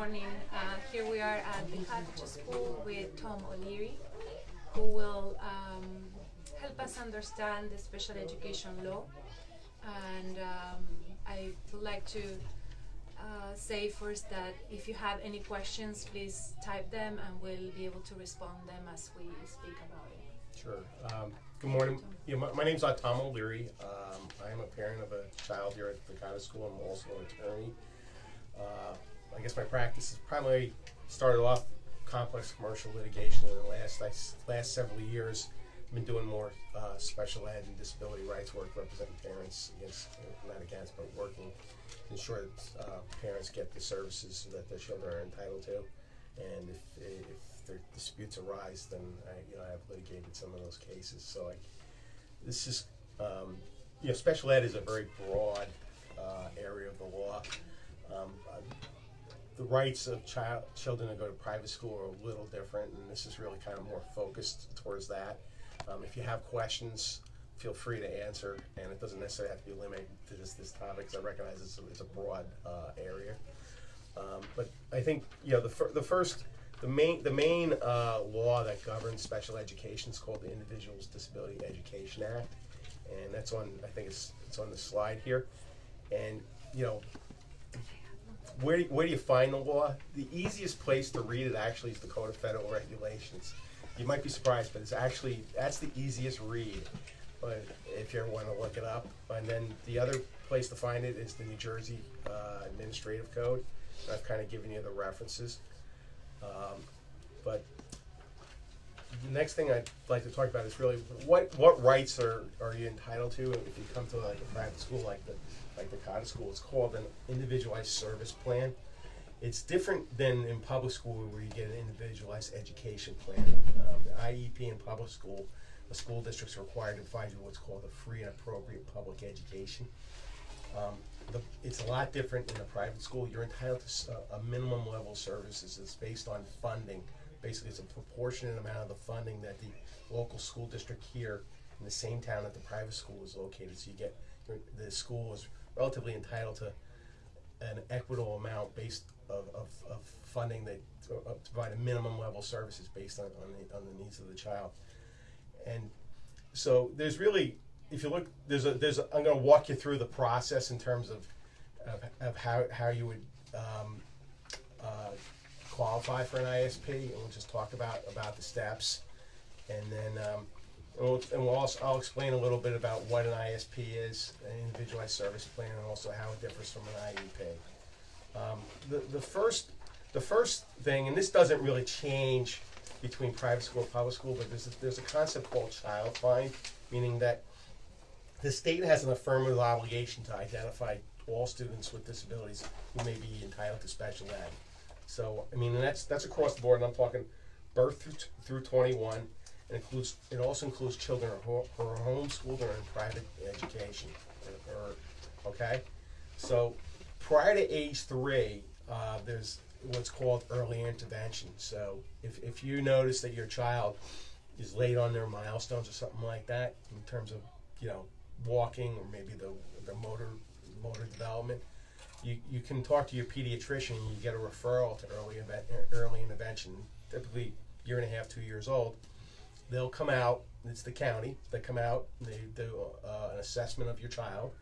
morning. Here we are at the Cottage School with Tom O'Leary, who will help us understand the special education law. And I would like to say first that if you have any questions, please type them and we'll be able to respond them as we speak about it. Sure. Good morning. Yeah, my name's Tom O'Leary. I am a parent of a child here at the Cottage School. I'm also an attorney. I guess my practice has primarily started off complex commercial litigation in the last several years. I've been doing more special ed and disability rights work, representing parents but working to ensure that parents get the services that their children are entitled to. And if their disputes arise, then I've litigated some of those cases. So this is special ed is a very broad area of the law. The rights of children to go to private school are a little different, and this is really kind of more focused towards that. If you have questions, feel free to answer, and it doesn't necessarily have to be limited to this topic, because I recognize it's a broad area. But I think the main law that governs special education is called the Individuals Disability Education Act, and that's on. I think it's on the slide here, and where do you find the law? The easiest place to read it actually is the Code of Federal Regulations. You might be surprised, but that's the easiest read. But if you ever want to look it up, and then the other place to find it is the New Jersey Administrative Code. I've kind of given you the references. But the next thing I'd like to talk about is really what rights are you entitled to if you come to like a private school like the Cottage School. It's called an individualized service plan. It's different than in public school where you get an individualized education plan. The IEP in public school, the school districts are required to provide you what's called a free and appropriate public education. It's a lot different in the private school. You're entitled to a minimum level of services. It's based on funding. Basically, it's a proportionate amount of the funding that the local school district here in the same town that the private school is located. So the school is relatively entitled to an equitable amount based of funding that to provide a minimum level of services based on the needs of the child. And so there's really, if you look, I'm going to walk you through the process in terms of how you would qualify for an ISP, and we'll just talk about the steps, and then I'll explain a little bit about what an ISP is, an individualized service plan, and also how it differs from an IEP. The first thing, and this doesn't really change between private school and public school, but there's a concept called child find, meaning that the state has an affirmative obligation to identify all students with disabilities who may be entitled to special ed. So, and that's across the board, and I'm talking birth through 21. It also includes children who are homeschooled or in private education. Okay? So, prior to age 3, there's what's called early intervention. So, if you notice that your child is late on their milestones or something like that, in terms of walking or maybe the motor development, you can talk to your pediatrician and you get a referral to early intervention. Typically, 1.5 to 2 years old. They'll come out. It's the county. They come out. And they do an assessment of your child,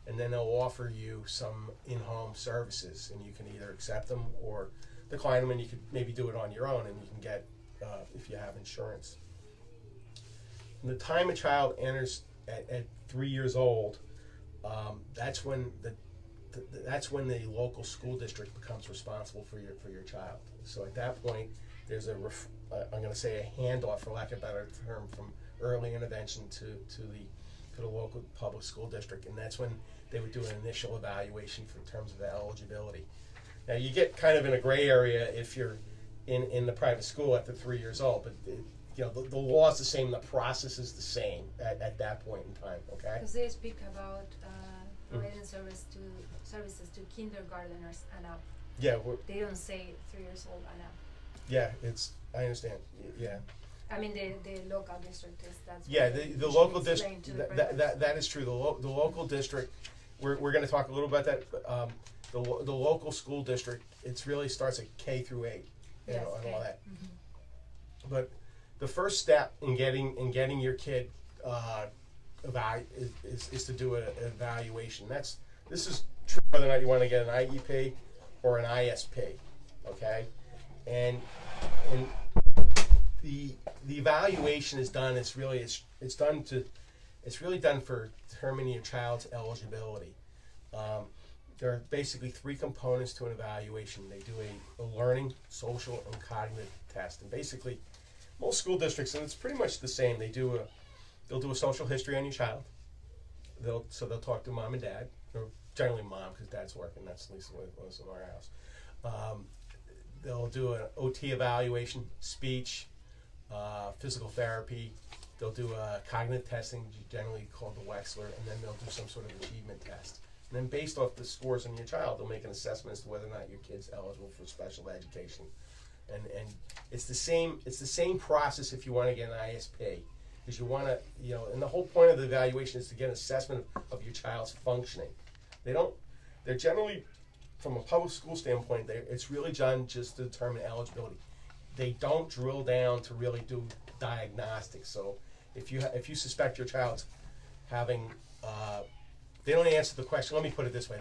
and then they'll offer you some in-home services, and you can either accept them or decline them, and you can maybe do it on your own, and you can get if you have insurance. From the time a child enters at 3 years old, that's when the local school district becomes responsible for your child. So at that point, there's I'm going to say a handoff, for lack of a better term, from early intervention to the local public school district, and that's when they would do an initial evaluation in terms of eligibility. Now you get kind of in a gray area if you're in the private school after 3 years old, but the law is the same, the process is the same at that point in time. Okay. Because they speak about providing services to kindergarteners and up. Yeah. They don't say 3 years old and up. Yeah, I understand. Yeah. I mean, the local district is that's. Yeah, the local district. That is true. The local district. We're going to talk a little about that. the local school district, it's really starts at K through 8, and, Yes, and all okay. that. But the first step in getting your kid is to do an evaluation. This is true whether or not you want to get an IEP or an ISP, okay? And the evaluation is done. It's really done for determining your child's eligibility. There are basically 3 components to an evaluation. They do a learning, social, and cognitive test. And basically, most school districts, and it's pretty much the same. They'll do a social history on your child. They'll talk to mom and dad, or generally mom because dad's working. That's at least what it was in our house. They'll do an OT evaluation, speech, physical therapy. They'll do a cognitive testing, generally called the Wechsler, and then they'll do some sort of achievement test. And then based off the scores on your child, they'll make an assessment as to whether or not your kid's eligible for special education. And it's the same process if you want to get an ISP, because you want to, and the whole point of the evaluation is to get an assessment of your child's functioning. They're generally, from a public school standpoint, it's really done just to determine eligibility. They don't drill down to really do diagnostics. So if you suspect your child's having, they don't answer the question. Let me put it this way: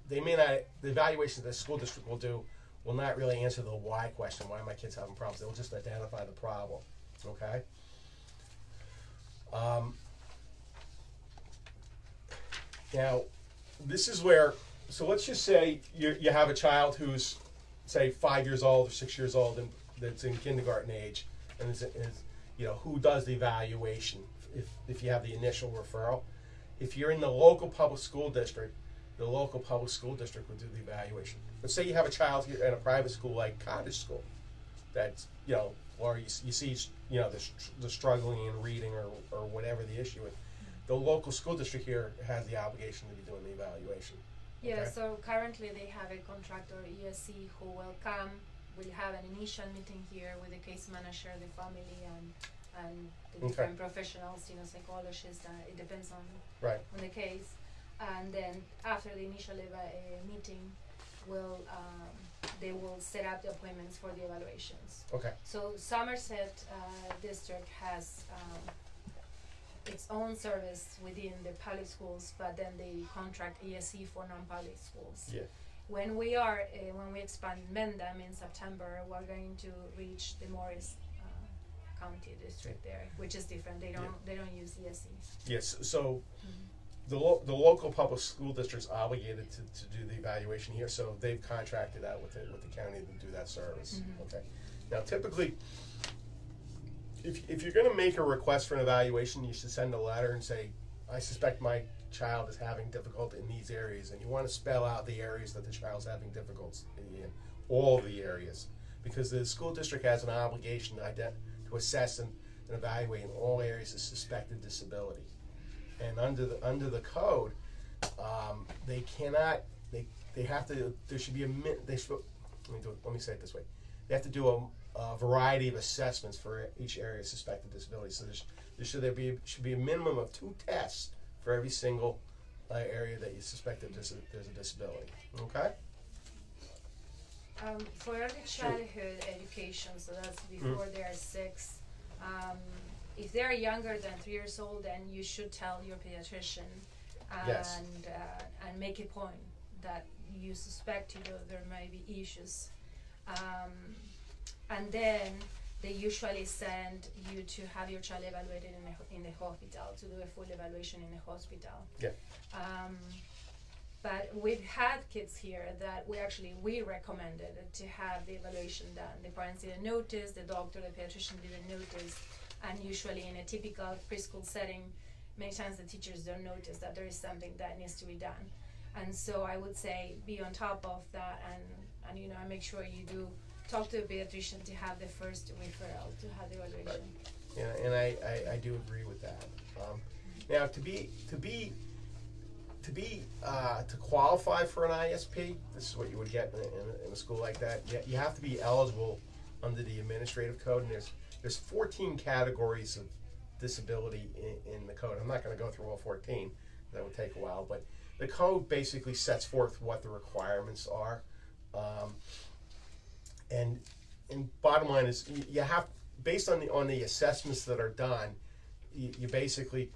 they may not. The evaluations the school district will not really answer the why question. Why are my kids having problems? They'll just identify the problem. Okay. Now, this is where. So let's just say you have a child who's, say, 5 years old or 6 years old, and that's in kindergarten age, and is who does the evaluation if you have the initial referral. If you're in the local public school district, the local public school district will do the evaluation. But say you have a child here in a private school like Cottage School, that's or you see the struggling in reading or whatever the issue is. The local school district here has the obligation to be doing the evaluation. Yeah, Okay. so currently they have a contractor, ESC, who will come. We'll have an initial meeting here with the case manager, the family, and the different professionals, psychologists. It depends on the case. And then after the initial meeting, they will set up the appointments for the evaluations. Okay. So Somerset district has its own service within the public schools, but then they contract ESC for non-public schools. Yeah. When we expand Mendham in September, we're going to reach the Morris County district there, which is different. They don't use ESC. Yes. So the local public school district's obligated to do the evaluation here, so they've contracted out with the county to do that service. Okay. Now, typically, if you're going to make a request for an evaluation, you should send a letter and say, I suspect my child is having difficulty in these areas, and you want to spell out the areas that the child's having difficulty in, all of the areas, because the school district has an obligation to assess and evaluate in all areas of suspected disability. And under the code, they cannot. They have to. There should be let me say it this way. They have to do a variety of assessments for each area of suspected disability. So there should be a minimum of 2 tests for every single area that you suspect that there's a disability. Okay. For early childhood education, so that's before they are 6. If they are younger than 3 years old, then you should tell your pediatrician and make a point that you suspect there may be issues. And then they usually send you to have your child evaluated in the hospital, to do a full evaluation in the hospital. Yeah. But we've had kids here that we recommended to have the evaluation done. The parents didn't notice, the doctor, the pediatrician didn't notice, and usually in a typical preschool setting, many times the teachers don't notice that there is something that needs to be done. And so I would say be on top of that and make sure you do talk to a pediatrician to have the first referral, to have the evaluation. Right. Yeah, and I do agree with that. Now to qualify for an ISP, this is what you would get in a school like that. You have to be eligible under the administrative code, and there's 14 categories of disability in the code. I'm not going to go through all 14. That would take a while, but the code basically sets forth what the requirements are. And bottom line is you have, based on the assessments that are done, you basically,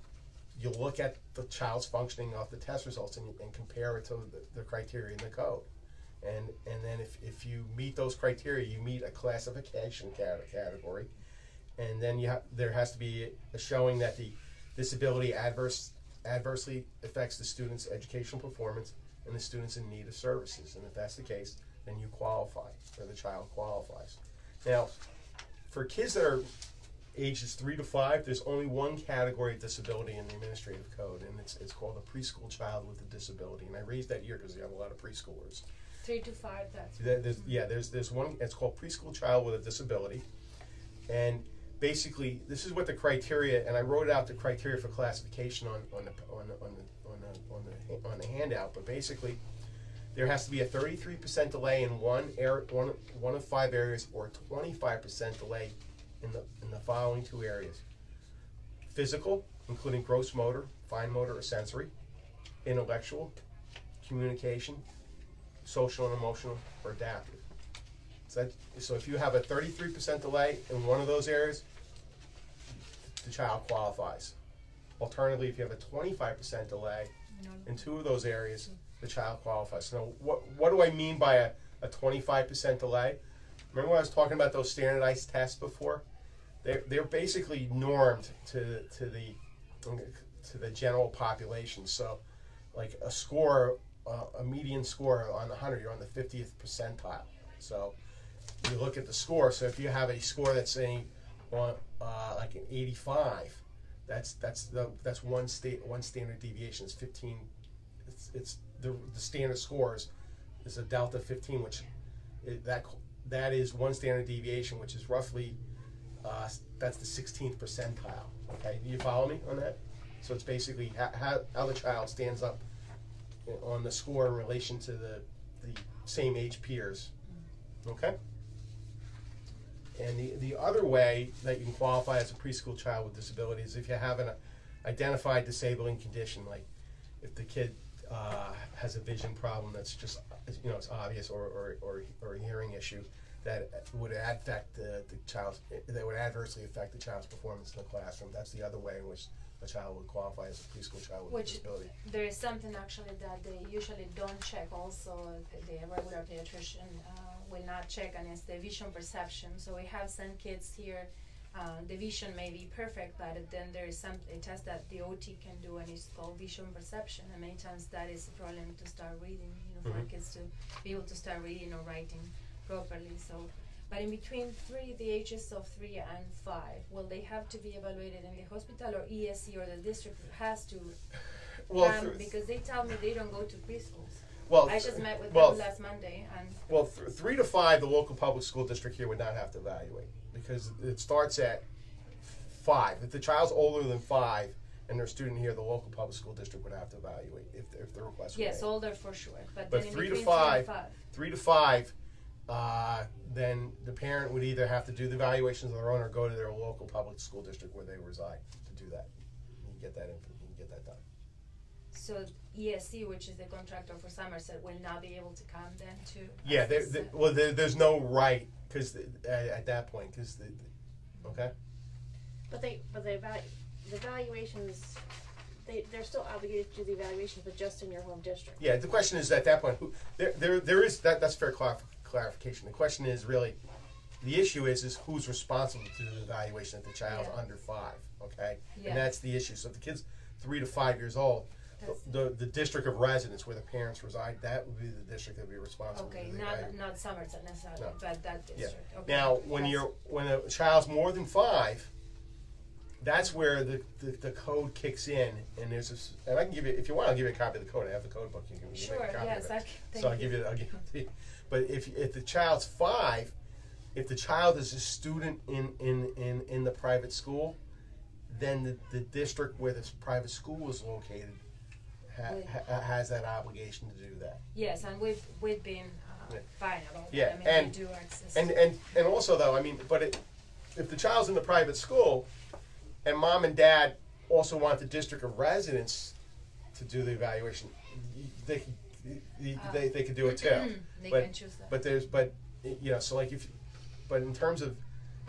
you look at the child's functioning of the test results and compare it to the criteria in the code. And then if you meet those criteria, you meet a classification category. And then there has to be a showing that the disability adversely affects the student's educational performance and the student's in need of services. And if that's the case, then you qualify, or the child qualifies. Now, for kids that are ages 3 to 5, there's only one category of disability in the administrative code, and it's called a preschool child with a disability. And I raised that here because we have a lot of preschoolers. 3 to 5, that's there's one. It's called preschool child with a disability, and basically this is what the criteria. And I wrote out the criteria for classification on the handout. But basically, there has to be a 33% delay in one of 5 areas, or 25% delay in the following 2 areas: physical, including gross motor, fine motor, or sensory; intellectual, communication, social and emotional, or adaptive. So if you have a 33% delay in one of those areas, the child qualifies. Alternatively, if you have a 25% delay in 2 of those areas, the child qualifies. So what do I mean by a 25% delay? Remember when I was talking about those standardized tests before? They're basically normed to the general population. So, like a score, a median score on 100, you're on the 50th percentile. So you look at the score. So if you have a score that's saying like an 85, that's one standard deviation. It's 15. It's the standard scores is a delta 15, which that is one standard deviation, which is roughly that's the 16th percentile. Okay, do you follow me on that? So it's basically how the child stands up on the score in relation to the same age peers. Okay. And the other way that you can qualify as a preschool child with disability is if you have an identified disabling condition, like if the kid has a vision problem that's just, it's obvious, or a hearing issue that would affect the child's, that would adversely affect the child's performance in the classroom. That's the other way in which a child would qualify as a preschool child with a disability. There is something actually that they usually don't check also. The regular pediatrician will not check, and it's the vision perception. So we have some kids here, the vision may be perfect, but then there is a test that the OT can do, and it's called vision perception. And many times that is a problem to start reading, for kids to be able to start reading or writing properly. So, but in between the ages of 3 and 5, will they have to be evaluated in the hospital, or ESC, or the district has to? Because they tell me they don't go to preschools. Well, I just met with them last Monday, and 3 to 5, the local public school district here would not have to evaluate, because it starts at 5. If the child's older than 5 and they're a student here, the local public school district would have to evaluate if the request was made. Older for sure, but then 3 to 5, 3 to 5. Then the parent would either have to do the evaluations on their own or go to their local public school district where they reside to do that. You can get that done. So ESC, which is the contractor for Somerset, will not be able to come then to. Yeah, there's no right, because at that point, okay. But the evaluations, they're still obligated to do the evaluations, but just in your home district. Yeah, the question is at that point, there is that's fair clarification. The question is really, the issue is who's responsible to do the evaluation if the child's under 5, okay? Yeah. And that's the issue. So if the kid's 3 to 5 years old, the district of residence where the parents reside, that would be the district that would be responsible. Okay, not Somerset necessarily, but that district. Yeah. Okay. Now, when a child's more than 5, that's where the code kicks in, and and I can give you, if you want, I'll give you a copy of the code. I have the code book. You can sure. Make a copy Yes. of it. Thank I'll give it to you. But if the child's 5, if the child is a student in the private school, then the district where this private school is located has that obligation to do that. Yes, and we've been fine about that. Yeah, I mean, we do access. And also though, I mean, if the child's in the private school, and mom and dad also want the district of residence to do the evaluation, they they could do it too. They But- can choose that. But so like but in terms of,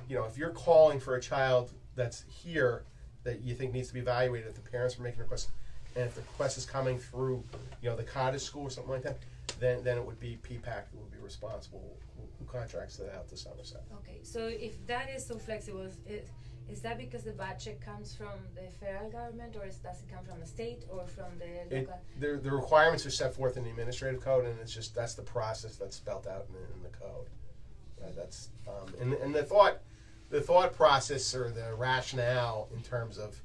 if you're calling for a child that's here that you think needs to be evaluated, if the parents are making a request, and if the request is coming through, the cottage school or something like that, then it would be PPAC who would be responsible, who contracts that out to Somerset. Okay, so if that is so flexible, is that because the budget comes from the federal government, or does it come from the state or from the local? The requirements are set forth in the administrative code, and that's the process that's spelled out in the code. That's and the thought process or the rationale in terms of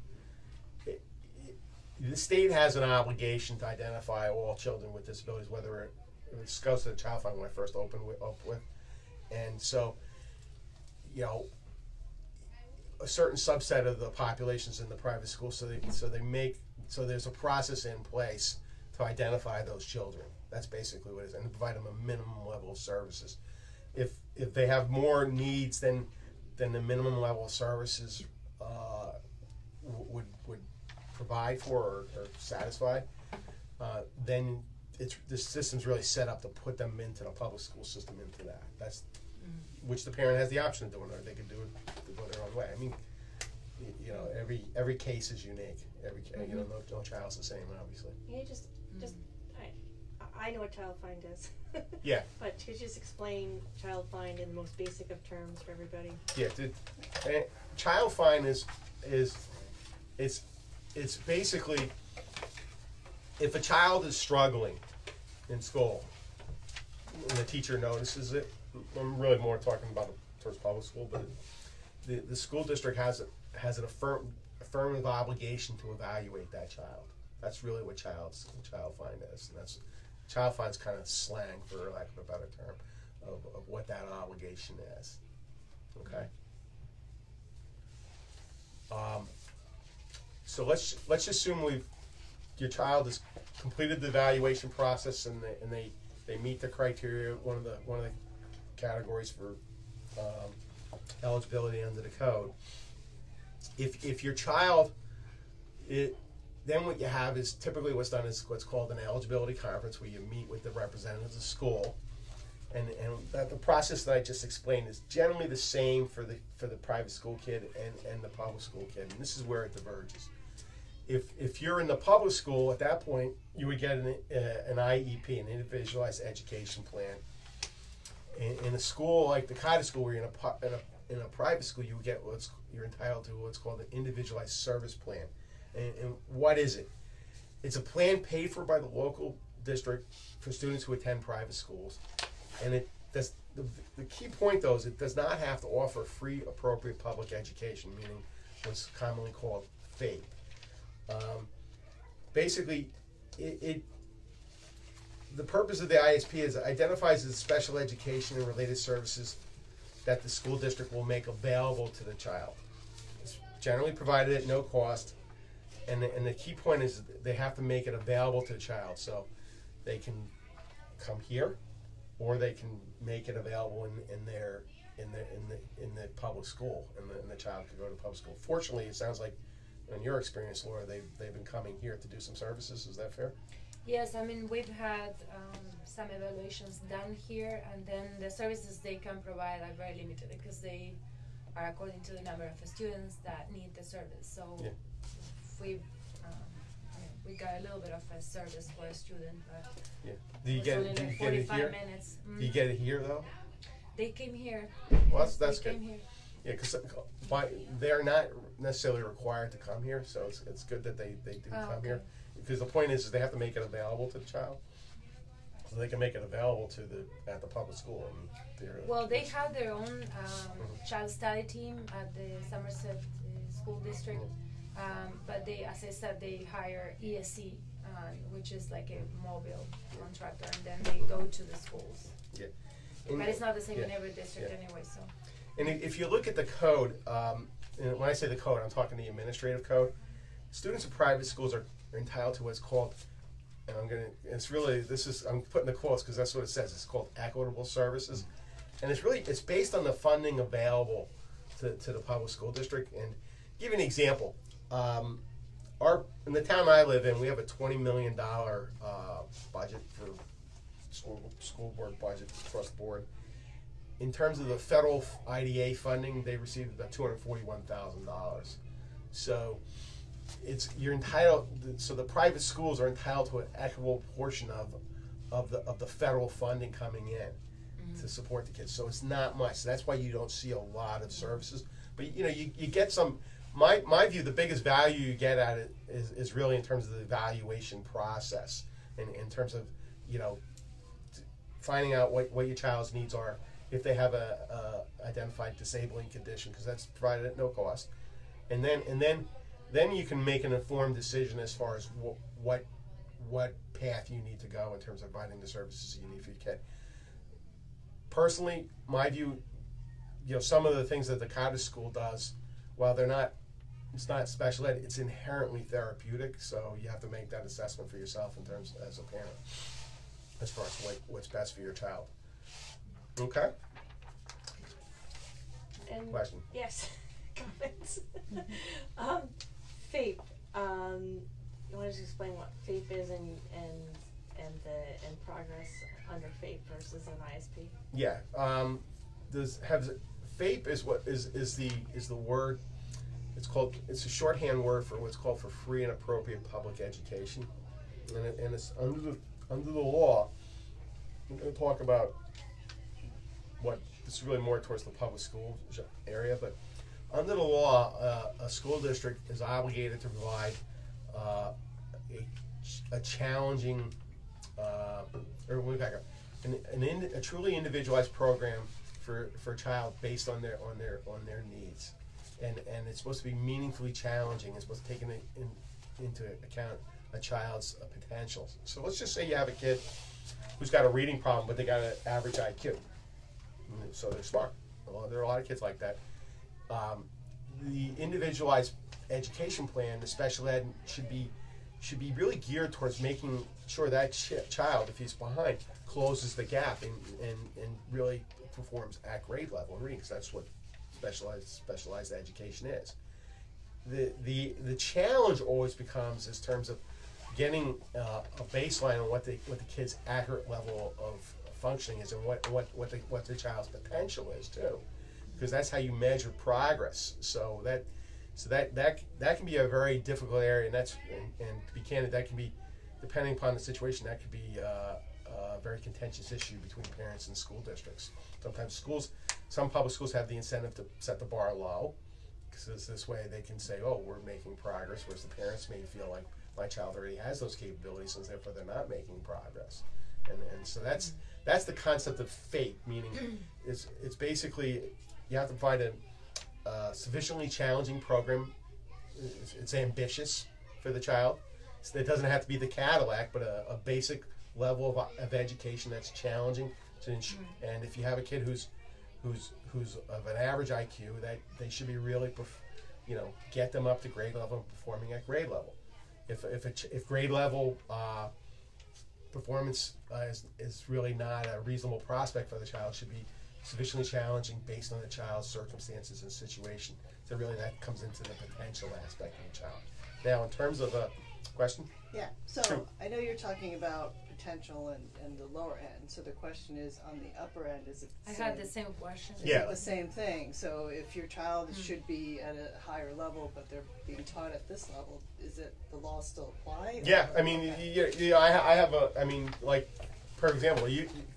the state has an obligation to identify all children with disabilities, whether it goes to the Child Fund when I first opened up with, and so a certain subset of the population's in the private school, so there's a process in place to identify those children. That's basically what it is, and provide them a minimum level of services. If they have more needs than the minimum level of services would provide for or satisfy, then the system's really set up to put them into the public school system into that. That's which the parent has the option of doing, or they could do it go their own way. I mean, every case is unique. Every no child's the same, obviously. Just I know what Child Find is. Yeah. But could you just explain Child Find in the most basic of terms for everybody? Yeah. Child Find is it's basically if a child is struggling in school and the teacher notices it. I'm really more talking about towards public school, but the school district has an affirmative obligation to evaluate that child. That's really what Child Find is, and that's Child Find's kind of slang, for lack of a better term, of what that obligation is. Okay. So let's assume your child has completed the evaluation process and they meet the criteria. One of the categories for eligibility under the code. If your child, then what you have is typically what's done is what's called an eligibility conference, where you meet with the representatives of the school, and that the process that I just explained is generally the same for the private school kid and the public school kid, and this is where it diverges. If you're in the public school, at that point you would get an IEP, an individualized education plan. In a school like the cottage school, where you're in a private school, you get you're entitled to what's called an individualized service plan. And what is it? It's a plan paid for by the local district for students who attend private schools. And the key point, though, is it does not have to offer free, appropriate public education, meaning what's commonly called FAPE. Basically, the purpose of the ISP is it identifies the special education and related services that the school district will make available to the child. It's generally provided at no cost, and the key point is they have to make it available to the child, so they can come here, or they can make it available in the public school, and the child can go to public school. Fortunately, it sounds like in your experience, Laura, they've been coming here to do some services. Is that fair? Yes, I mean, we've had some evaluations done here, and then the services they can provide are very limited because they are according to the number of students that need the service. So Yeah. we got a little bit of a service for a student, but Yeah. Do you it's get only it? Do like you get it 45 here? minutes. Do you get it here though? They came here. Well, that's they good. came here. Yeah, because they're not necessarily required to come here, so it's good that they do Oh, come here. okay. Because the point is they have to make it available to the child, so they can make it available at the public school. Well, they have their own child study team at the Somerset School District, but they, as I said, they hire ESC, which is like a mobile contractor, and then they go to the schools. Yeah. But it's not the same in Yeah. every district Yeah. anyway, so. And if you look at the code, and when I say the code, I'm talking the administrative code. Students in private schools are entitled to what's called, and I'm putting the quotes because that's what it says. It's called equitable services, and it's based on the funding available to the public school district. And give you an example, in the town I live in, we have a $20 million budget for school board budget across the board. In terms of the federal IDA funding, they received about $241,000. So you're entitled. So the private schools are entitled to an equitable portion of the federal funding coming in to support the kids. So it's not much. So that's why you don't see a lot of services. But you get some. My view, the biggest value you get at it is really in terms of the evaluation process, and in terms of finding out what your child's needs are, if they have a identified disabling condition, because that's provided at no cost, and then you can make an informed decision as far as what path you need to go in terms of providing the services you need for your kid. Personally, my view, some of the things that the cottage school does, while it's not special ed, it's inherently therapeutic, so you have to make that assessment for yourself in terms as a parent, as far as what's best for your child. Okay? And Question? yes, comments. FAPE. You want to just explain what FAPE is and progress under FAPE versus an ISP? Yeah. FAPE is the word. It's a shorthand word for what's called for free and appropriate public education, and it's under the law. I'm going to talk about this is really more towards the public school area, but under the law, a school district is obligated to provide a challenging, or let me back up, a truly individualized program for a child based on their needs, and it's supposed to be meaningfully challenging. It's supposed to take into account a child's potential. So let's just say you have a kid who's got a reading problem, but they got an average IQ, so they're smart. Well, there are a lot of kids like that. The individualized education plan, the special ed, should be really geared towards making sure that child, if he's behind, closes the gap and really performs at grade level in reading, because that's what specialized education is. The challenge always becomes in terms of getting a baseline on what the kid's accurate level of functioning is, and what the child's potential is too, because that's how you measure progress. So that can be a very difficult area, and to be candid, that can be, depending upon the situation, that could be a very contentious issue between parents and school districts. Sometimes some public schools have the incentive to set the bar low, because this way they can say, oh, we're making progress, whereas the parents may feel like my child already has those capabilities, and therefore they're not making progress. And so that's the concept of FAPE, meaning it's basically you have to provide a sufficiently challenging program. It's ambitious for the child. So it doesn't have to be the Cadillac, but a basic level of education that's challenging to and if you have a kid who's of an average IQ, that they should be really get them up to grade level and performing at grade level. If grade level performance is really not a reasonable prospect for the child, it should be sufficiently challenging based on the child's circumstances and situation. So really that comes into the potential aspect of the child. Now, in terms of a question? Yeah, so Sure. I know you're talking about potential and the lower end, so the question is, on the upper end, is it I had the same question. Is Yeah. it the same thing? So if your child should be at a higher level, but they're being taught at this level, is it the law still apply? Yeah, or- I mean, okay. I have like, for example,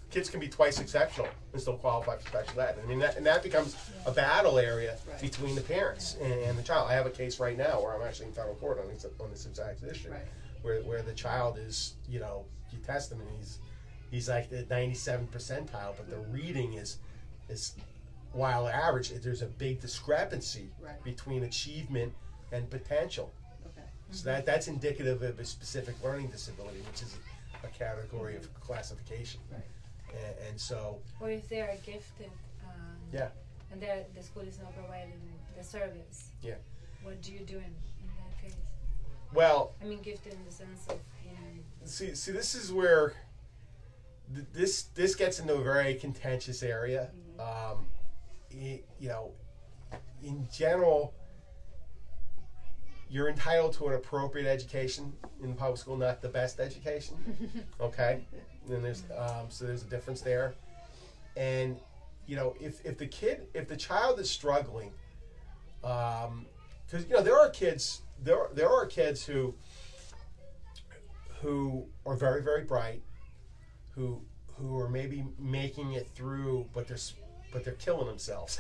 kids can be twice exceptional and still qualify for special ed. I mean, that becomes a battle area Right. between the parents and the child. I have a case right now where I'm actually in federal court on this exact issue, Right. where the child is, you test him and he's like the 97th percentile, but the reading is while average, there's a big discrepancy Right. between achievement and potential. Okay. So that's indicative of a specific learning disability, which is a category of classification. Right. And so, Or if they are gifted, yeah, and the school is not providing the service. Yeah. What do you do in that case? well, I mean, gifted in the sense of see, this is where this gets into a very contentious area. In general, you're entitled to an appropriate education in public school, not the best education. Okay, and there's so there's a difference there. And you know, if the child is struggling, because you know there are kids who are very, very bright, who are maybe making it through, but they're killing themselves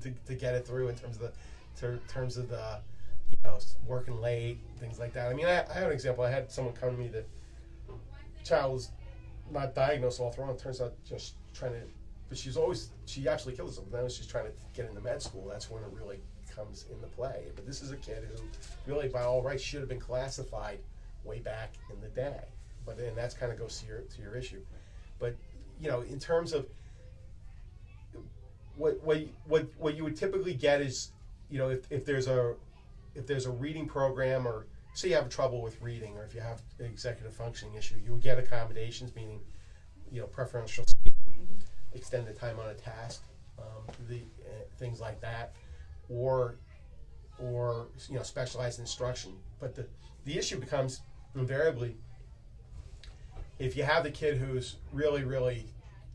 to get it through in terms of the you know, working late, things like that. I mean, I have an example. I had someone come to me that the child was not diagnosed all through. It turns out just trying to, but she actually killed herself. But then she's trying to get into med school. That's when it really comes into play. But this is a kid who really, by all rights, should have been classified way back in the day. But then that's kind of goes to your issue. But you know, in terms of what you would typically get is, you know, if there's a reading program, or say you have trouble with reading, or if you have an executive functioning issue, you would get accommodations, meaning, you know, preferential extended time on a task, things like that, or you know, specialized instruction. But the issue becomes invariably, if you have the kid who's really, really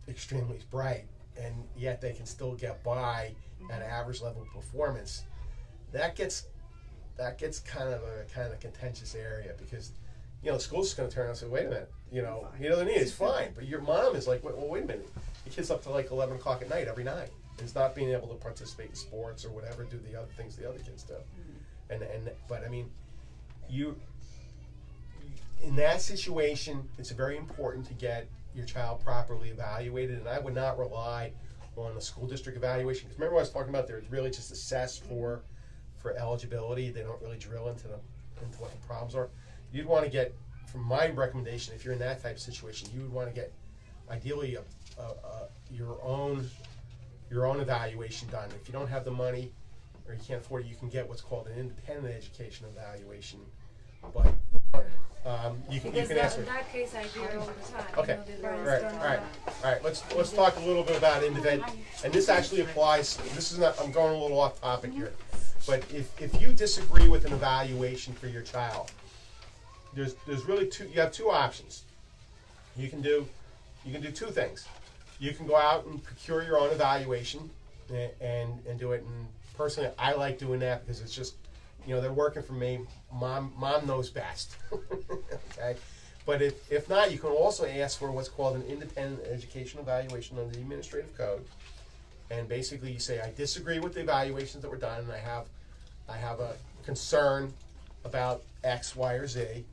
extremely bright, and yet they can still get by at average level performance, that gets kind of a contentious area, because you know the school's just going to turn around and say, wait a minute, you know, he doesn't need it, it's fine. But your mom is like, well, wait a minute, the kid's up to like 11 o'clock at night every night, and is not being able to participate in sports or whatever, do the other things the other kids do. But I mean, in that situation, it's very important to get your child properly evaluated, and I would not rely on the school district evaluation, because remember what I was talking about, they're really just assessed for eligibility. They don't really drill into what the problems are. You'd want to get, from my recommendation, if you're in that type of situation, you would want to get ideally your own evaluation done. If you don't have the money or you can't afford it, you can get what's called an independent education evaluation. But you can ask in that case, I hear all the time. Okay. You know, the parents All right. Let's talk a little bit about independent, and this actually applies. This is not. I'm going a little off topic here, but if you disagree with an evaluation for your child, there's really two. You have two options. You can do two things. You can go out and procure your own evaluation and do it. And personally, I like doing that because it's just, you know, they're working for me. Mom knows best. Okay, but if not, you can also ask for what's called an independent education evaluation under the administrative code. And basically, you say, I disagree with the evaluations that were done, and I have a concern about X, Y, or Z,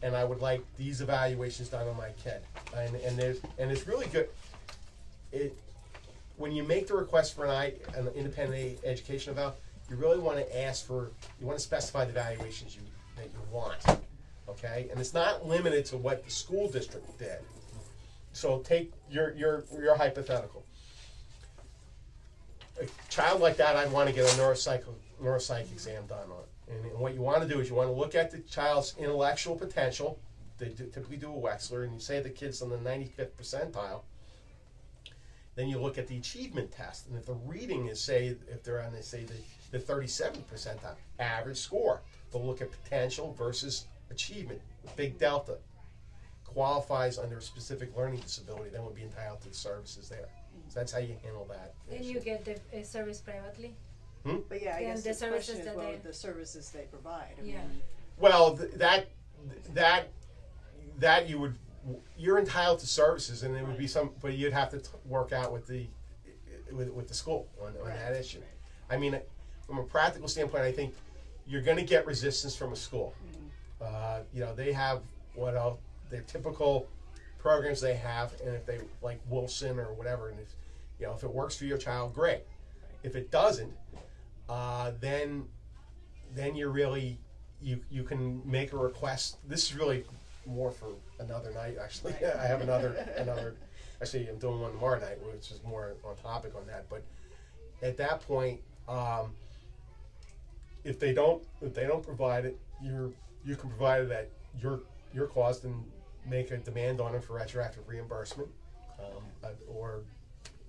and I would like these evaluations done on my kid. And it's really good. When you make the request for an independent education eval, you really want to specify the evaluations that you want, okay? And it's not limited to what the school district did. So take your hypothetical. A child like that, I'd want to get a neuropsych exam done on. And what you want to do is you want to look at the child's intellectual potential. They typically do a Wechsler, and you say the kid's on the 95th percentile. Then you look at the achievement test, and if the reading is, if they're on, the 37th percentile, average score. They'll look at potential versus achievement, big delta. Qualifies under a specific learning disability, then would be entitled to the services there. So that's how you handle that. Then you get the service privately. But yeah, I Then guess the the services question is, that well, they- the services they provide. I Yeah. mean, Well, that you're entitled to services, and there would be but you'd have to work out with the school on that issue. I mean, from a practical standpoint, I think you're going to get resistance from a school. You know, they have their typical programs they have, and if they like Wilson or whatever, and if it works for your child, great. If it doesn't, then you're really you can make a request. This is really more for another night, actually. Right. I have another. Actually, I'm doing one tomorrow night, which is more on topic on that. But at that point, if they don't provide it, you can provide it at your cost and make a demand on them for retroactive reimbursement, or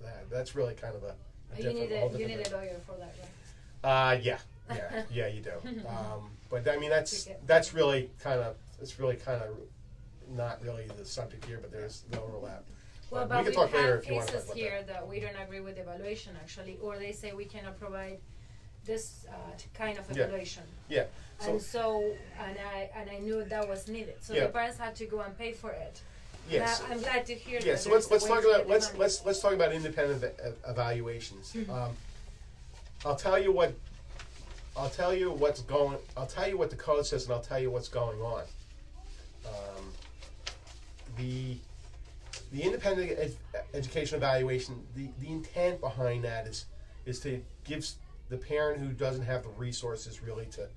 that. That's really kind of a You different. need whole a different thing. lawyer for that, right? Yeah. Yeah, you do. But I mean, that's really kind of not really the subject here, but there's the overlap. Well, we but can we've talk later had if you want to talk cases about here that. that we don't agree with evaluation actually, or they say we cannot provide this kind of Yeah. evaluation. Yeah. And I knew that was needed. So Yeah. the parents had to go and pay for it. Yes. And I'm glad to hear Yeah. that. So there's let's a talk way to about get the money. let's talk about independent evaluations. I'll tell you what the code says, and I'll tell you what's going on. The independent education evaluation, the intent behind that is to give the parent who doesn't have the resources really to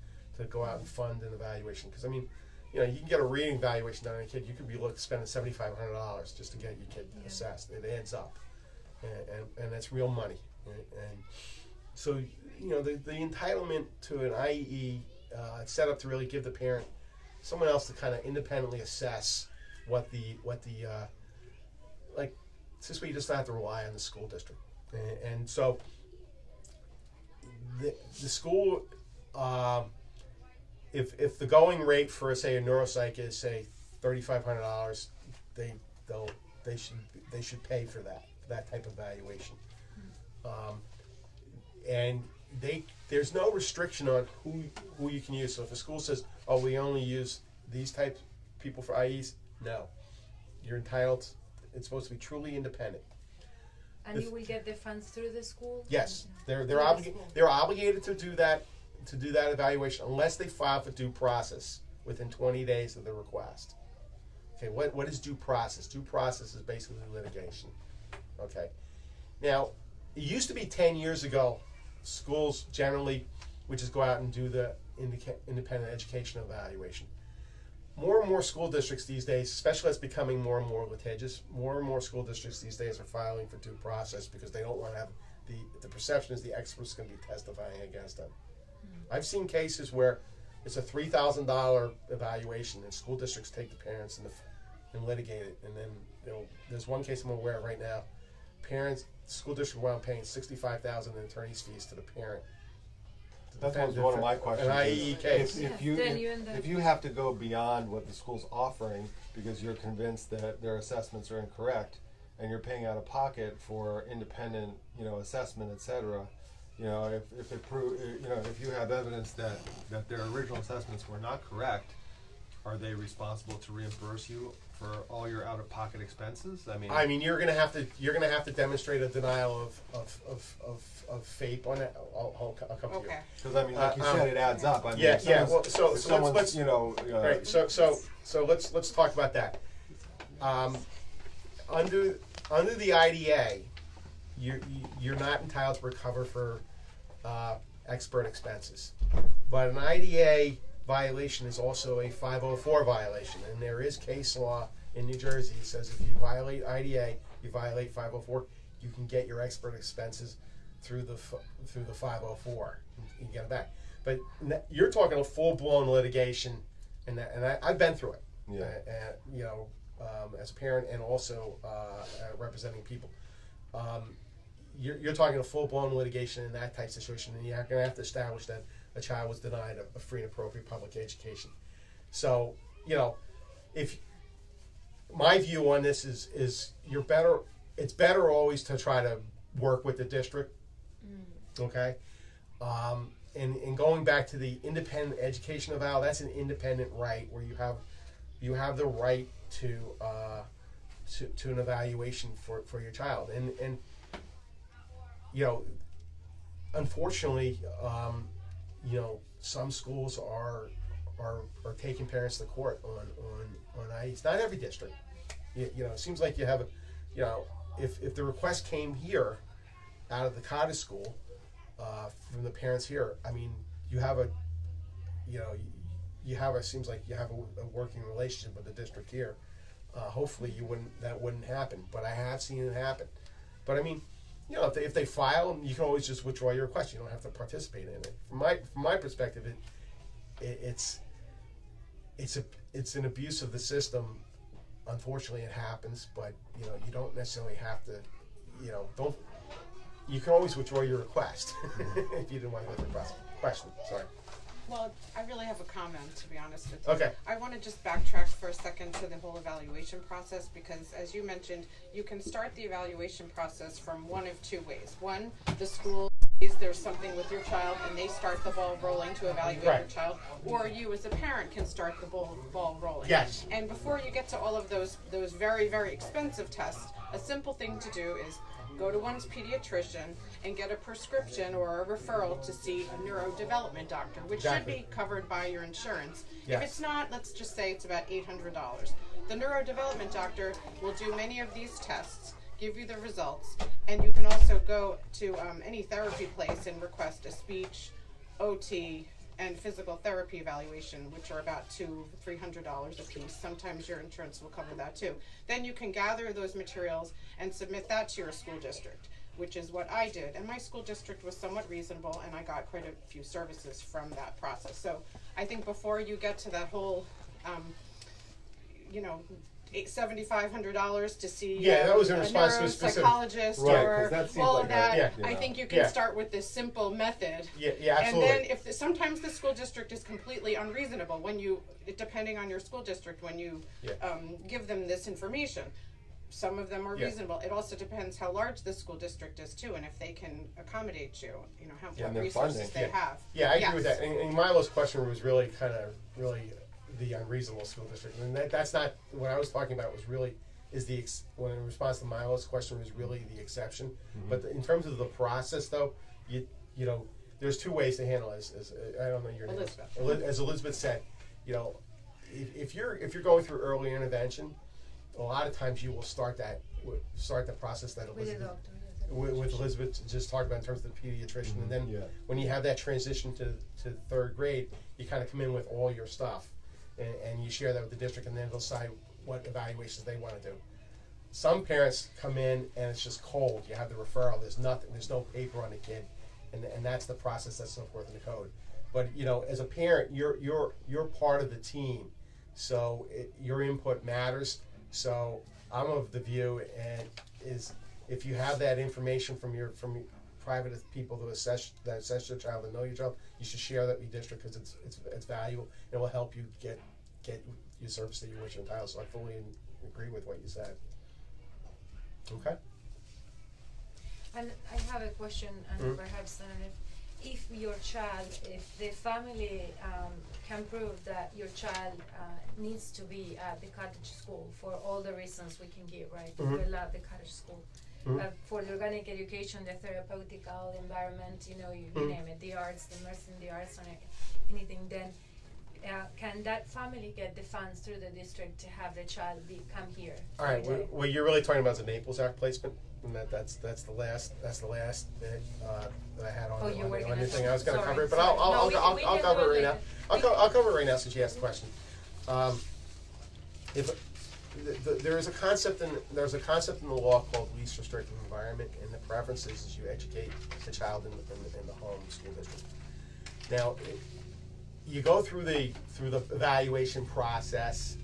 go out and fund an evaluation. Because I mean, you can get a reading evaluation done on a kid. You could be spending $7,500 just to get your kid assessed. It adds up, and that's real money. And so the entitlement to an IEE it's set up to really give the parent someone else to kind of independently assess what the this way you just don't have to rely on the school district. And so the school, if the going rate for say a neuropsych is say $3,500, they should pay for that type of evaluation. And there's no restriction on who you can use. So if a school says, oh, we only use these types of people for IEs, no, you're entitled. It's supposed to be truly independent. And you will get the funds through the school? Yes, they're Through the obligated. school. They're obligated to do that evaluation unless they file for due process within 20 days of the request. Okay, what is due process? Due process is basically litigation. Okay, now it used to be 10 years ago, schools generally would just go out and do the independent education evaluation. More and more school districts these days, especially as becoming more and more litigious, more and more school districts these days are filing for due process because they don't want to have the perception is the expert's going to be testifying against them. I've seen cases where it's a $3,000 evaluation and school districts take the parents and litigate it. And then there's one case I'm aware of right now. School district wound up paying $65,000 in attorney's fees to the parent. That was one of my questions. An IEE case. If Then you end up- you have to go beyond what the school's offering because you're convinced that their assessments are incorrect, and you're paying out of pocket for independent, assessment, etc. If you have evidence that their original assessments were not correct, are they responsible to reimburse you for all your out-of-pocket expenses? I mean, you're gonna have to demonstrate a denial of FAPE on that. I'll come to you. Okay. Because like you said, it adds up. Well, so someone's, right. So let's talk about that. Under the IDA, you're not entitled to recover for expert expenses, but an IDA violation is also a 504 violation, and there is case law in New Jersey that says if you violate IDA, you violate 504, you can get your expert expenses through the 504. You can get it back. But you're talking a full-blown litigation, and I've been through it. Yeah. As a parent and also representing people. You're talking a full-blown litigation in that type of situation, and you're going to have to establish that a child was denied a free and appropriate public education. So, if my view on this is it's better always to try to work with the district, okay? And going back to the independent education eval, that's an independent right where you have the right to an evaluation for your child, and unfortunately, some schools are taking parents to court on IEs. Not every district. It seems like you have if the request came here out of the cottage school from the parents here, I mean, seems like you have a working relationship with the district here. Hopefully that wouldn't happen, but I have seen it happen. But I mean, if they file, you can always just withdraw your request. You don't have to participate in it. From my perspective, it's an abuse of the system. Unfortunately, it happens, but you don't necessarily have to. You can always withdraw your request if you didn't want to go through the process. question, sorry. Well, I really have a comment, to be honest with you. Okay. I want to just backtrack for a second to the whole evaluation process, because as you mentioned, you can start the evaluation process from one of two ways. One, the school sees there's something with your child and they start the ball rolling to evaluate your Right. child, or you as a parent can start the ball rolling. Yes. And before you get to all of those very, very expensive tests, a simple thing to do is go to one's pediatrician and get a prescription or a referral to see a neurodevelopment doctor, which Exactly. should be covered by your insurance. Yes. If it's not, let's just say it's about $800. The neurodevelopment doctor will do many of these tests, give you the results, and you can also go to any therapy place and request a speech, OT, and physical therapy evaluation, which are about $200-300 a piece. Sometimes your insurance will cover that too. Then you can gather those materials and submit that to your school district, which is what I did. And my school district was somewhat reasonable, and I got quite a few services from that process. So I think before you get to that whole, $7,500 to see Yeah, that was in a response to a specific- neuropsychologist Right, 'cause or that seems all like of a- that, Yeah. I think you can Yeah. start with this simple method. Yeah, And absolutely. then if sometimes the school district is completely unreasonable when you, depending on your school district, when you Yeah. give them this information. Some of them are Yeah. reasonable. It also depends how large the school district is too, and if they can accommodate you, Yeah, what and their resources funding. they Yeah. have. Yeah, I agree with Yes. that. And Milo's question was really the unreasonable school district. And that's not, what I was talking about was really, when in response to Milo's question was really the exception. Mm-hmm. But in terms of the process though, you know, there's two ways to handle it. As I don't know your name. Elizabeth. As Elizabeth said, you know, if you're going through early intervention, a lot of times you will start the process that With the Elizabeth doctor. with Elizabeth just talked about in terms of the pediatrician, and then Yeah. when you have that transition to third grade, you kind of come in with all your stuff, and you share that with the district, and then they'll decide what evaluations they want to do. Some parents come in and it's just cold. You have the referral. There's nothing. There's no paper on the kid, and that's the process that's so forth in the code. But you know, as a parent, you're part of the team, so your input matters. So I'm of the view is if you have that information from private people that assess your child and know your child, you should share that with your district because it's valuable. It will help you get your service that you wish you're entitled. So I fully agree with what you said. Okay. And I have a question, and perhaps if your child, if the family can prove that your child needs to be at the cottage school for all the reasons we can give, right? We love the cottage school. For the organic education, the therapeutical environment, you name it, the arts, the immersion in the arts, or anything, then can that family get the funds through the district to have the child come here? All right. for a day? What you're really talking about is the Naples Act placement, and that's the last bit that I had on Oh, you're working on on the thing. that. I was going to Sorry, cover it, but sorry. I'll No, we can cover do it it right now. I'll cover it right now since you asked the question. There's a concept in the law called least restrictive environment, and the preference is you educate the child in the home school district. Now, you go through the evaluation process,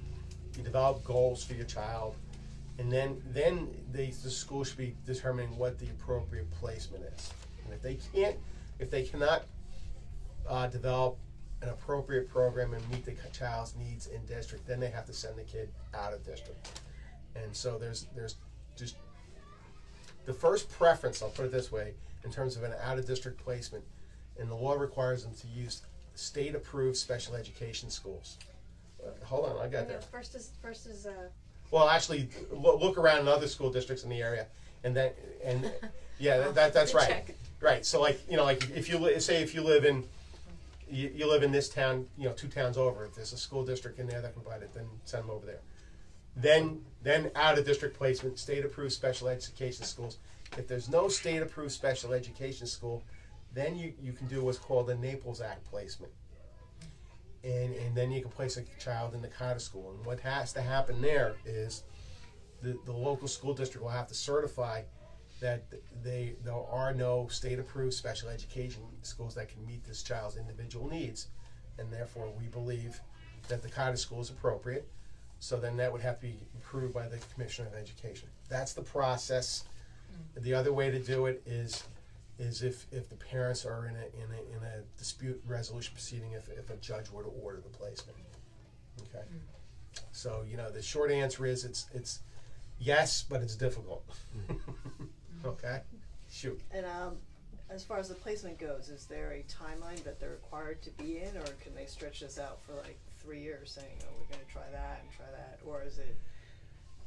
you develop goals for your child, and then the school should be determining what the appropriate placement is. And if they cannot develop an appropriate program and meet the child's needs in district, then they have to send the kid out of district. And so there's just the first preference, I'll put it this way, in terms of an out of district placement, and the law requires them to use state approved special education schools. Hold on, I got there. First is Well, actually, look around in other school districts in the area, and yeah, that's right. Check. Right. So like if you live in you live in this town, 2 towns over. If there's a school district in there that can provide it, then send them over there. Then out of district placement, state approved special education schools. If there's no state approved special education school, then you can do what's called the Naples Act placement. And then you can place a child in the cottage school. And what has to happen there is the local school district will have to certify that there are no state-approved special education schools that can meet this child's individual needs, and therefore we believe that the cottage school is appropriate. So then that would have to be approved by the Commissioner of Education. That's the process. The other way to do it is is if the parents are in a dispute resolution proceeding if a judge were to order the placement. Okay. So the short answer is it's yes, but it's difficult. Okay. Shoot. And as far as the placement goes, is there a timeline that they're required to be in, or can they stretch this out for like 3 years, saying, "Oh, we're going to try that and try that," or is it?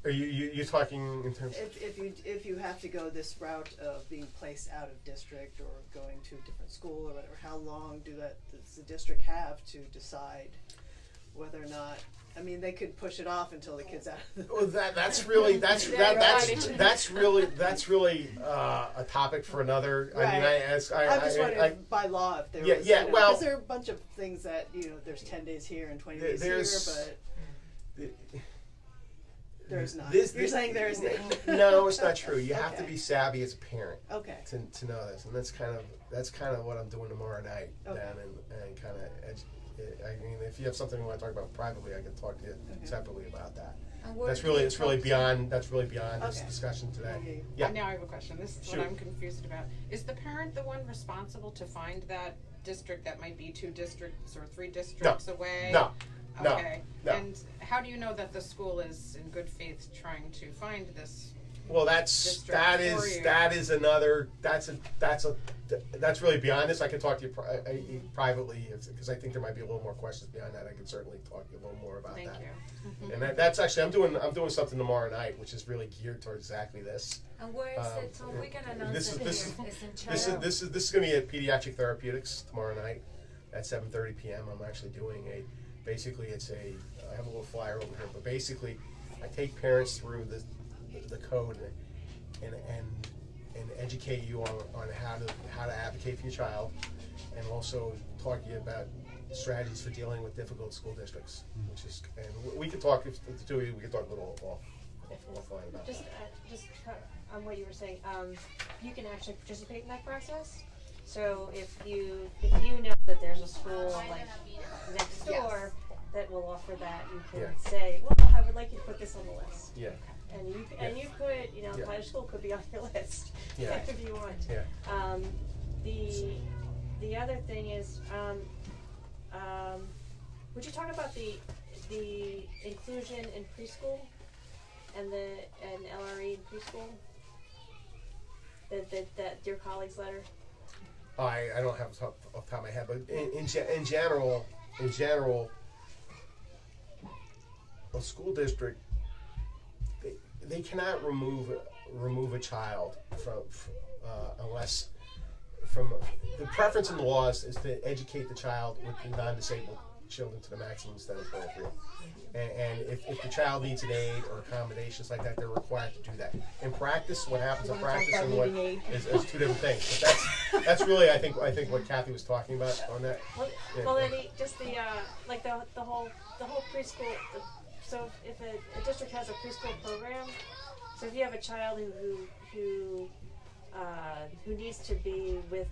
Are you talking in terms? If you have to go this route of being placed out of district or going to a different school or whatever, how long does the district have to decide whether or not? I mean, they could push it off until the kid's out of the. Well, that's really that's really a topic for another. Right. I mean, I'm just wondering by law if there was. Yeah, well, because there are a bunch of things that there's 10 days here and 20 days here, but there's not. You're saying there is not. No, it's not true. You have to Okay. be savvy as a parent Okay. to know this, and that's kind of what I'm doing tomorrow night. Okay. Then and kind of. I mean, if you have something you want to talk about privately, I can talk to you separately about that. And where That's do really you it's really talk to- beyond this Okay. discussion today. Okay. Yeah. Now I have a question. This is Shoot. what I'm confused about. Is the parent the one responsible to find that district that might be 2 districts or 3 districts away? No. Okay. No. And how do you know that the school is in good faith trying to find this? Well, that's really beyond this. I can talk to you privately because I think there might be a little more questions beyond that. I can certainly talk to you a little more about Thank that. you. And that's actually I'm doing something tomorrow night, which is really geared towards exactly this. And where is it? So we can announce this it is- here. It's in This China. is going to be at Pediatric Therapeutics tomorrow night at 7:30 p.m. I'm actually doing I have a little flyer over here, but basically I take parents through the code and educate you on how to advocate for your child, and also talk to you about strategies for dealing with difficult school districts, and we could talk if the two of you we could talk a little offline about Just that. on what you were saying, you can actually participate in that process. So if you know that there's a school like next door that will offer that, you can Yeah. say, well, I would like you to put this on the list. Yeah. And you could, Yeah. Cottage School could be on your list Yeah. if you want. Yeah. The other thing is, would you talk about the inclusion in preschool and LRE in preschool? That dear colleagues letter. I don't have it off the top of my head, but in general, a school district they cannot remove a child from unless the preference in the laws is to educate the child with the non-disabled children to the maximum extent appropriate. And if the child needs an aid or accommodations like that, they're required to do that. In practice, what happens in practice and what is 2 different things. But that's really I think what Kathy was talking about on that. Well, then the whole preschool. So if a district has a preschool program, so if you have a child who needs to be with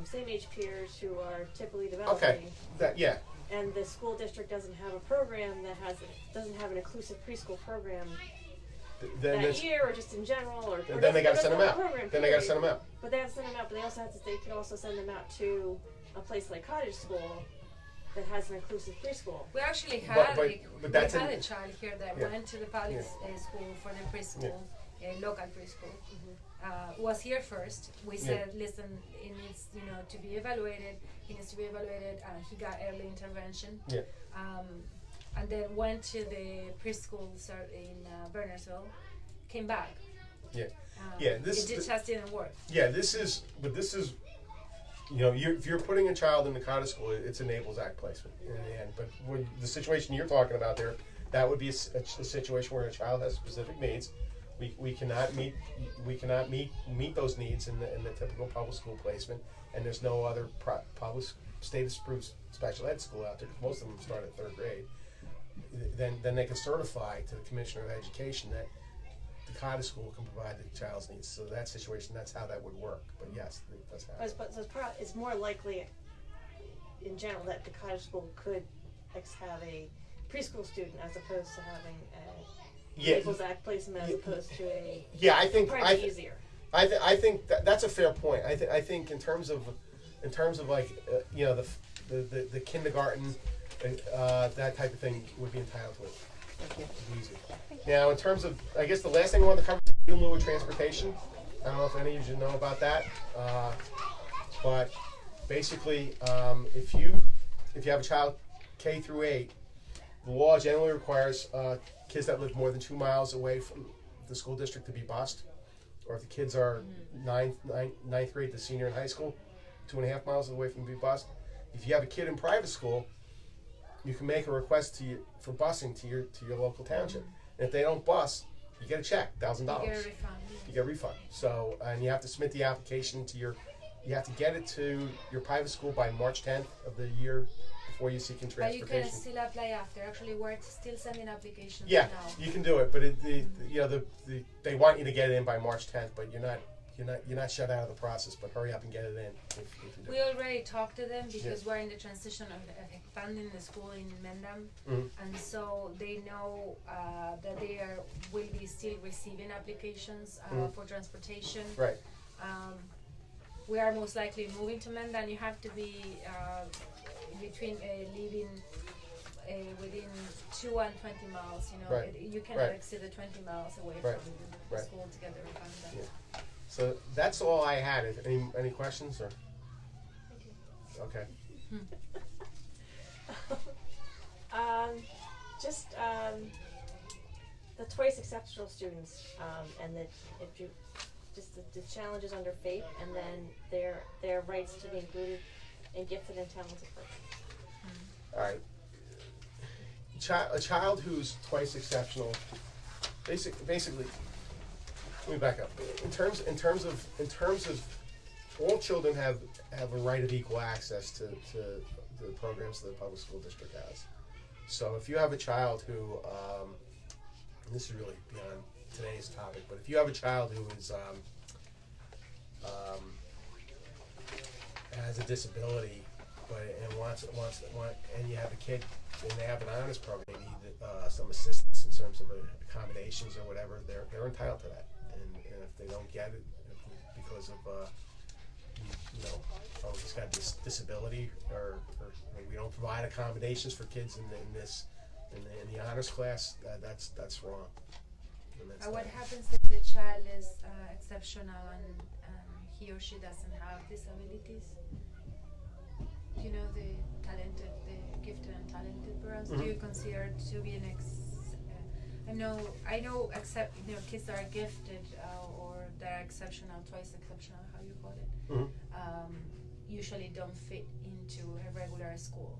same age peers who are typically developing. Okay. And the school district doesn't have a program doesn't have an inclusive preschool program that year or just in general or then they got to send them out. Then they got to send them out. But they have to send them out. But they can also send them out to a place like Cottage School that has an inclusive preschool. We actually had but that's a child here that went to the public school for the preschool, a local preschool. Was here first. We said, listen, it needs to be evaluated. He needs to be evaluated, and he got early intervention. Yeah. And then went to the preschool in Bernardsville, came back. Yeah. It just didn't work. Yeah, this is if you're putting a child in the cottage school, it's a Naples Act placement in the end. But the situation you're talking about there, that would be a situation where a child has specific needs. We cannot meet those needs in the typical public school placement, and there's no other public state-approved special ed school out there. Most of them start at 3rd grade. Then they can certify to the Commissioner of Education that the cottage school can provide the child's needs. So that situation, that's how that would work. But yes, that's how. It's more likely, in general, that the cottage school could have a preschool student as opposed to having a Naples Act placement as opposed to a. Yeah, I think probably easier. I think that's a fair point. I think in terms of like you know the kindergarten that type of thing would be entitled to it. Thank you. It's easy. Now in terms of I guess the last thing I want to cover is in lieu of transportation. I don't know if any of you know about that, but basically if you have a child K through 8, the law generally requires kids that live more than 2 miles away from the school district to be bused. Or if the kids are ninth grade to senior in high school, 2.5 miles away from being bused. If you have a kid in private school, you can make a request for busing to your local township. And if they don't bus, you get a check, $1,000. You get a refund. You get a refund. So, and you have to submit the application to you have to get it to your private school by March 10th of the year before you seek in But you transportation. can still apply after. Actually, we're still sending applications Yeah, now. you can do it, but they want you to get it in by March 10th, but you're not shut out of the process. But hurry up and get it in if you do. We already talked to them because we're in the transition of expanding the school in Mendham, and so they know that they will be still receiving applications for transportation. Right. We are most likely moving to Mendham. You have to be between living within 2 and 20 miles. You know, Right. you cannot Right. exceed the 20 miles away Right. from the Right. school to get the refund. Yeah. So that's all I had. Any questions or? Okay. Just the twice exceptional students, and the challenges under FAPE, and then their rights to be included in gifted and talented persons. All right. A child who's twice exceptional, basically. Let me back up. In terms of all children have a right of equal access to the programs that the public school district has. So if you have a child who, and this is really beyond today's topic, but if you have a child who is has a disability, and you have a kid and they have an honors program, they need some assistance in terms of accommodations or whatever, they're entitled to that. And if they don't get it because of he's got this disability or we don't provide accommodations for kids in the honors class, that's wrong. And that's What not- happens if the child is exceptional and he or she doesn't have disabilities? Do you know the gifted and talented programs? Do you consider to be an I know except kids that are gifted or they're exceptional, twice exceptional, how you call it, usually don't fit into a regular school.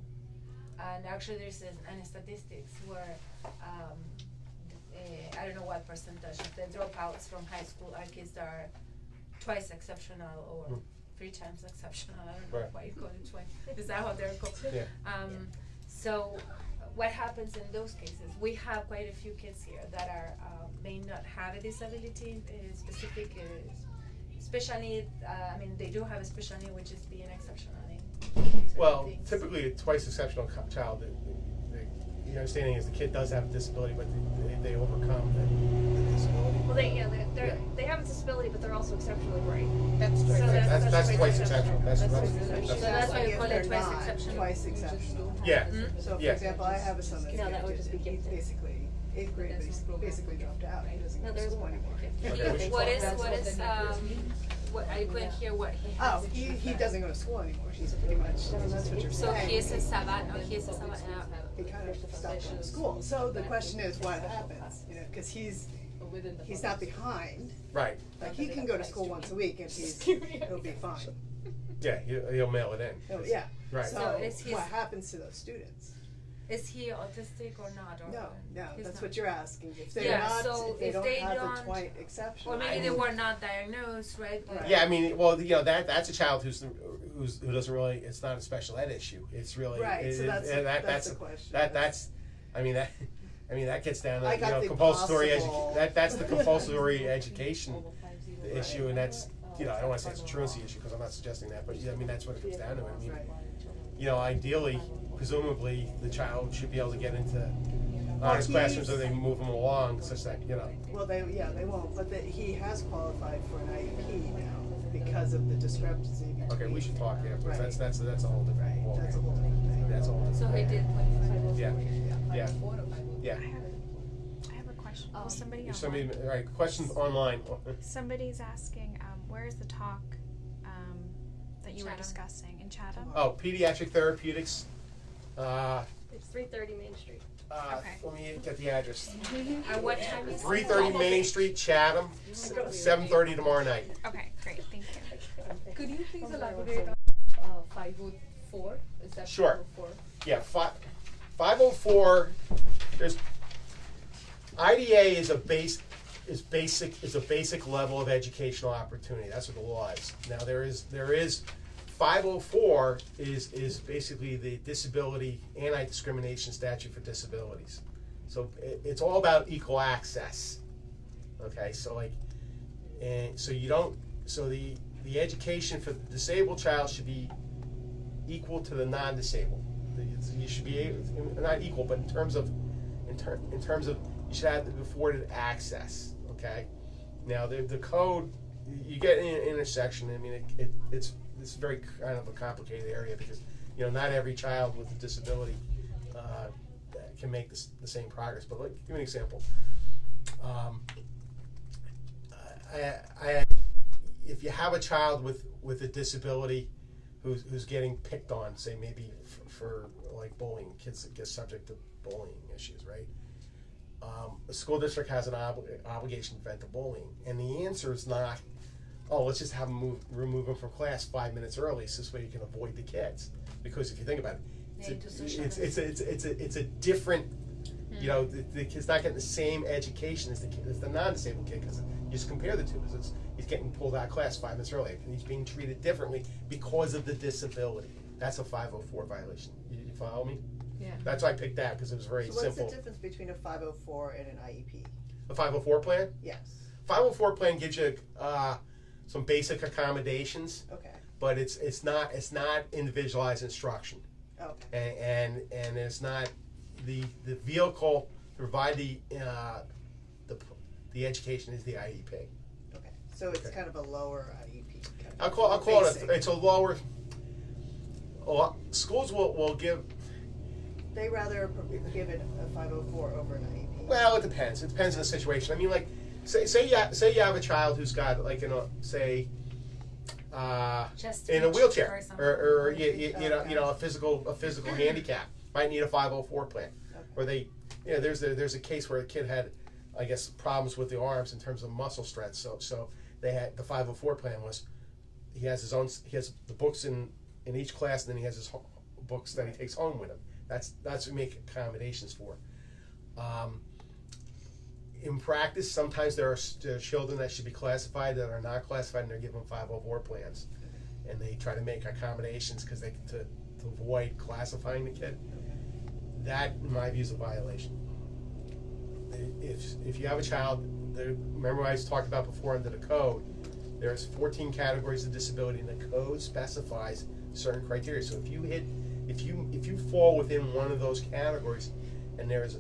And actually there's an statistics where I don't know what percentage of the dropouts from high school are kids that are twice exceptional or 3 times exceptional. I don't know Right. why you call it twice. Is that how they're called? Yeah. So what happens in those cases? We have quite a few kids here that are may not have a disability, specific special need. They do have a special need, which is being exceptional in certain Well, things. typically a twice exceptional child, the understanding is the kid does have a disability, but they overcome the disability. Well, they have a disability, but they're also exceptionally bright. That's So true. That's twice exceptional. That's So that's why If you call they're it twice not exceptional. twice exceptional. yeah. So for Yeah. example, I have a son that's No, that would gifted, just be and he's gifted. basically 8th grade, but he's basically dropped out, he doesn't go to school anymore. Okay. What is what I couldn't hear what he has. Oh, he doesn't go to school anymore, he's pretty much, that's what you're So saying. he is a Sabat, or he is a Sabat. He kind of stopped going to school, so the question is what happens, cause he's not behind, Right. like he can go to school once a week and he'll be fine. Yeah. He'll mail it in. Oh, yeah. Right. So So is his- what happens to those students? Is he autistic or not? Or No, he's that's not. what you're asking. If they're Yeah, not, so if they if don't they have don't- a twite exception. Or maybe they were not diagnosed, right? But- Yeah, that's a child who doesn't really. It's not a special ed issue. It's really Right, so that's the question. That gets down I to got the compulsory possible- that's the compulsory education issue, and that's I don't want to say it's a truancy issue because I'm not suggesting that, but that's what it comes down to. Right. Ideally, presumably, the child should be able to get into honest Well, classrooms, and they move them along, such that, Well, they won't, but he has qualified for an IEP now because of the discrepancy between. okay, we should talk, yeah, because Right. that's a whole different Right, ballgame. that's a whole different thing. That's a whole different So he ballgame. did qualify. Yeah, Yeah. yeah, yeah. I have a question. Will somebody If online- somebody, all right, questions online. Somebody's asking, where is the talk that you were Chatham. discussing in Chatham? Oh, pediatric therapeutics, It's 330 Main Street. Okay. let me get the address. At what time is it? 330 Main Street, Chatham, 7:30 tomorrow night. Okay, great, thank you. Could you please elaborate on 504? Is that Sure. 504? Yeah, 504, there's, IDA is a basic level of educational opportunity. That's what the law is. Now, there is 504 is basically the disability, anti-discrimination statute for disabilities. So it's all about equal access. Okay, so the education for the disabled child should be equal to the non-disabled. You should be not equal, but in terms of you should have afforded access. Okay. Now the code, you get in an intersection. I mean, it's very kind of a complicated area because not every child with a disability can make the same progress. But give me an example. If you have a child with a disability who's getting picked on, say maybe for like bullying, kids that get subject to bullying issues, right? A school district has an obligation to prevent the bullying, and the answer is not, oh, let's just have them remove them from class 5 minutes early, so this way you can avoid the kids. Because if you think about it, it's a different, the kid's not getting the same education as the non-disabled kid, because you just compare the two. He's getting pulled out of class 5 minutes early, and he's being treated differently because of the disability. That's a 504 violation. You follow me? Yeah. That's why I picked that, because it was very So what's simple. the difference between a 504 and an IEP? A 504 plan? Yes. 504 plan gives you some basic accommodations, Okay. but it's not individualized instruction, Okay. and it's not the vehicle to provide the education is the IEP. Okay. So it's Okay. kind of a lower IEP. Kind of I'll call it basic. it's a lower. Schools will give. They rather give it a 504 over an IEP. Well, it depends. It depends on the situation. I mean, like, say you have a child who's got like say. Just In a each wheelchair, person. or a physical handicap might need a 504 plan, or there's a case where a kid had, I guess, problems with the arms in terms of muscle strength. So they had the 504 plan was he has the books in each class, and then he has his books that he takes home with him. That's what we make accommodations for. In practice, sometimes there are children that should be classified that are not classified, and they're given 504 plans, and they try to make accommodations because to avoid classifying the kid. That, in my view, is a violation. If you have a child, remember I talked about before under the code, there's 14 categories of disability, and the code specifies certain criteria. So if you fall within one of those categories, and there's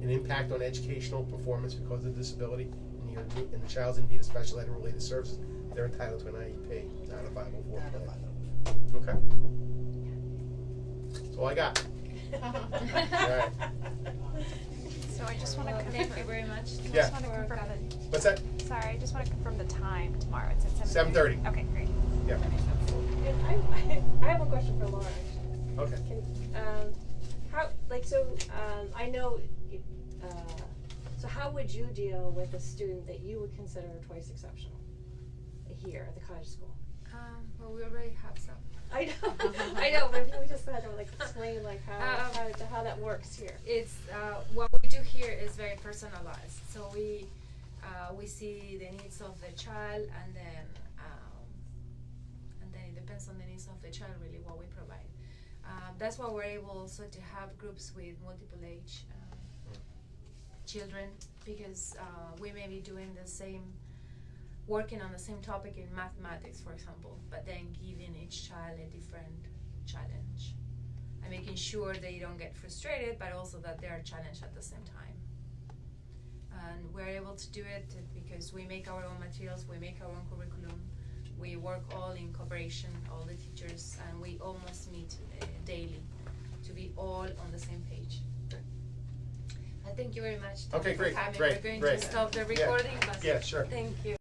an impact on educational performance because of disability, and the child's in need of special ed and related services, they're entitled to an IEP, not a 504 Not a plan. 504. Okay. That's all I got. All right. So I just want to confirm. Thank you very much. I Yeah. just want to confirm What's that? sorry, I just want to confirm the time tomorrow. It's at 7:30. Okay, great. Yeah. And I have a question for Laura. Actually. Okay. I know. So how would you deal with a student that you would consider twice exceptional here at the cottage school? Well, we already have some. I know, but we just had to explain how that works here. It's what we do here is very personalized. So we see the needs of the child, and then it depends on the needs of the child really what we provide. That's why we're able also to have groups with multiple age children, because we may be doing working on the same topic in mathematics, for example, but then giving each child a different challenge. and making sure they don't get frustrated, but also that they are challenged at the same time. And we're able to do it because we make our own materials, we make our own curriculum, we work all in cooperation, all the teachers, and we almost meet daily to be all on the same page. Thank you very much. Tom, Okay, for great, coming. great, We're going great. to stop the Yeah. recording, but Yeah, sure. thank you.